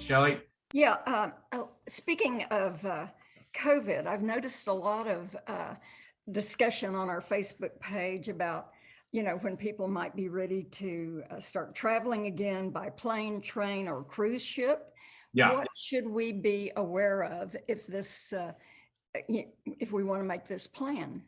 Shelley? Yeah, speaking of COVID, I've noticed a lot of discussion on our Facebook page about, when people might be ready to start traveling again by plane, train, or cruise ship. Yeah, What should we be aware of if we want to make this plan?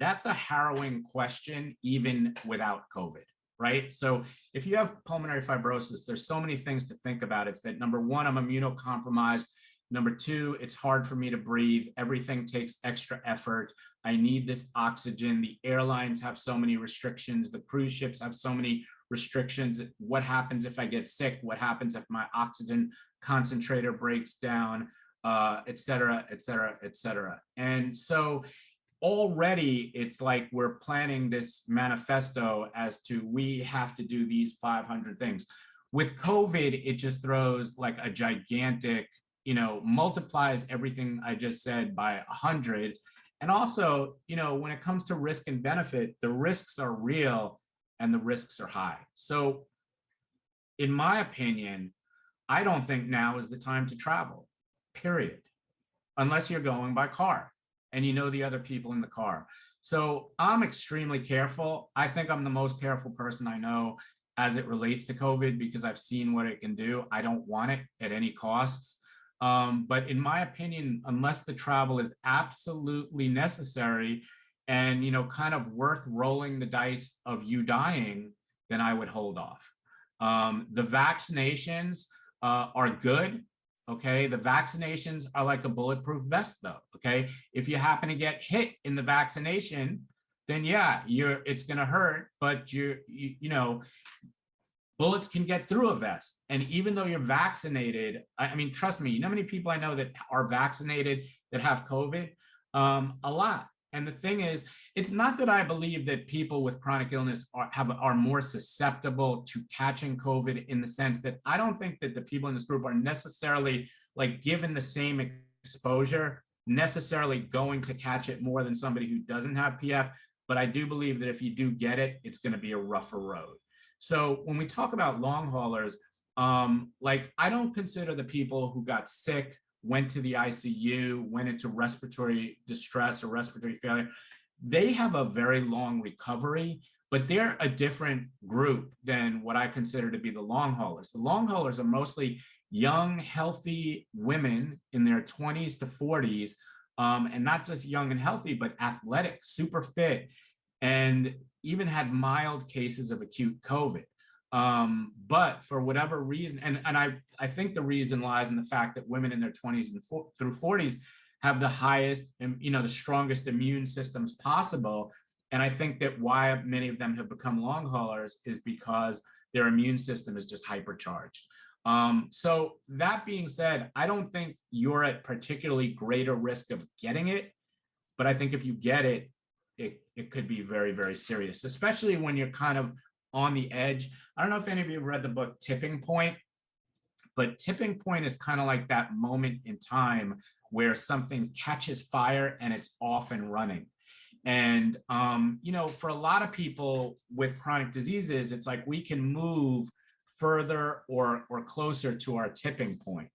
that's a harrowing question, even without COVID, right? So if you have pulmonary fibrosis, there's so many things to think about. It's that number one, I'm immunocompromised. Number two, it's hard for me to breathe. Everything takes extra effort. I need this oxygen. The airlines have so many restrictions. The cruise ships have so many restrictions. What happens if I get sick? What happens if my oxygen concentrator breaks down? Et cetera, et cetera, et cetera. And so already it's like we're planning this manifesto as to we have to do these 500 things. With COVID, it just throws like a gigantic, multiplies everything I just said by 100. And also, when it comes to risk and benefit, the risks are real and the risks are high. So in my opinion, I don't think now is the time to travel, period, unless you're going by car and the other people in the car. So I'm extremely careful. I think I'm the most careful person I know as it relates to COVID because I've seen what it can do. I don't want it at any costs. But in my opinion, unless the travel is absolutely necessary and, kind of worth rolling the dice of you dying, then I would hold off. The vaccinations are good. Okay, the vaccinations are like a bulletproof vest, though. Okay, if you happen to get hit in the vaccination, then yeah, it's going to hurt, but bullets can get through a vest. And even though you're vaccinated, I mean, trust me, you know how many people I know that are vaccinated that have COVID? A lot. And the thing is, it's not that I believe that people with chronic illness are more susceptible to catching COVID, in the sense that I don't think that the people in this group are necessarily, like, given the same exposure, necessarily going to catch it more than somebody who doesn't have PF. But I do believe that if you do get it, it's going to be a rougher road. So when we talk about long haulers, I don't consider the people who got sick, went to the ICU, went into respiratory distress or respiratory failure, they have a very long recovery, but they're a different group than what I consider to be the long haulers. The long haulers are mostly young, healthy women in their 20s to 40s, and not just young and healthy, but athletic, super fit, and even had mild cases of acute COVID. But for whatever reason, and I think the reason lies in the fact that women in their 20s and through 40s have the highest, the strongest immune systems possible. And I think that why many of them have become long haulers is because their immune system is just hypercharged. So that being said, I don't think you're at particularly greater risk of getting it, but I think if you get it, it could be very, very serious, especially when you're kind of on the edge. I don't know if any of you have read the book Tipping Point, but tipping point is kind of like that moment in time where something catches fire and it's off and running. And, for a lot of people with chronic diseases, it's like we can move further or closer to our tipping point,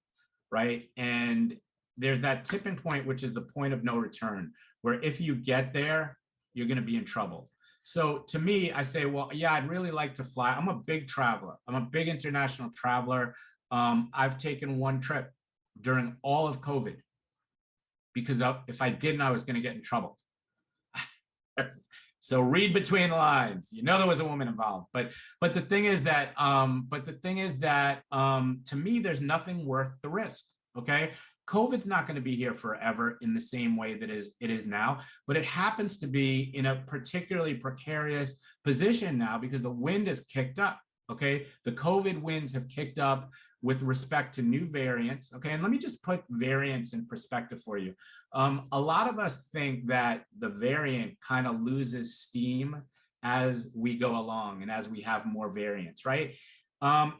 right? And there's that tipping point, which is the point of no return, where if you get there, you're going to be in trouble. So to me, I say, well, yeah, I'd really like to fly. I'm a big traveler. I'm a big international traveler. I've taken one trip during all of COVID because if I didn't, I was going to get in trouble. So read between the lines. There was a woman involved, but the thing is that to me, there's nothing worth the risk. Okay, COVID's not going to be here forever in the same way that it is now, but it happens to be in a particularly precarious position now because the wind is kicked up. Okay, the COVID winds have kicked up with respect to new variants. Okay, and let me just put variants in perspective for you. A lot of us think that the variant kind of loses steam as we go along and as we have more variants, right?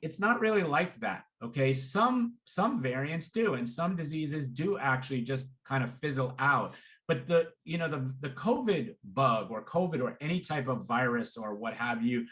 It's not really like that. Okay, some variants do, and some diseases do actually just kind of fizzle out. But the COVID bug or COVID or any type of virus or what have you,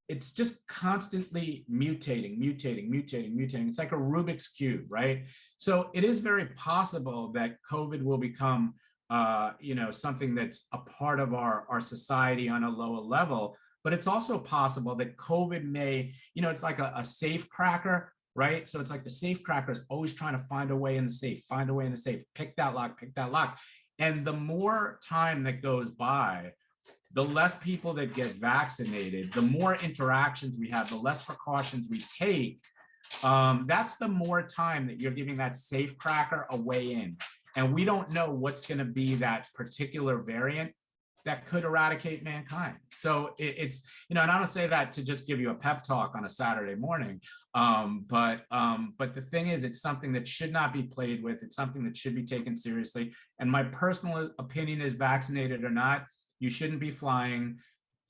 it's just constantly mutating. It's like a Rubik's cube, right? So it is very possible that COVID will become, something that's a part of our society on a lower level. But it's also possible that COVID may, it's like a safe cracker, right? So it's like the safe cracker is always trying to find a way in the safe, find a way in the safe, pick that lock, pick that lock. And the more time that goes by, the less people that get vaccinated, the more interactions we have, the less precautions we take. That's the more time that you're giving that safe cracker a way in. And we don't know what's going to be that particular variant that could eradicate mankind. So it's, and I don't say that to just give you a pep talk on a Saturday morning. But the thing is, it's something that should not be played with. It's something that should be taken seriously. And my personal opinion is, vaccinated or not, you shouldn't be flying.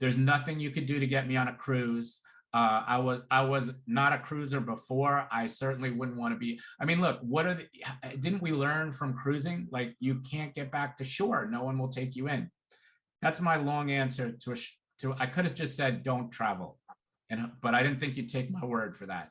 There's nothing you could do to get me on a cruise. I was not a cruiser before. I certainly wouldn't want to be. I mean, look, didn't we learn from cruising? Like, you can't get back to shore. No one will take you in. That's my long answer to I could have just said, don't travel. But I didn't think you'd take my word for that.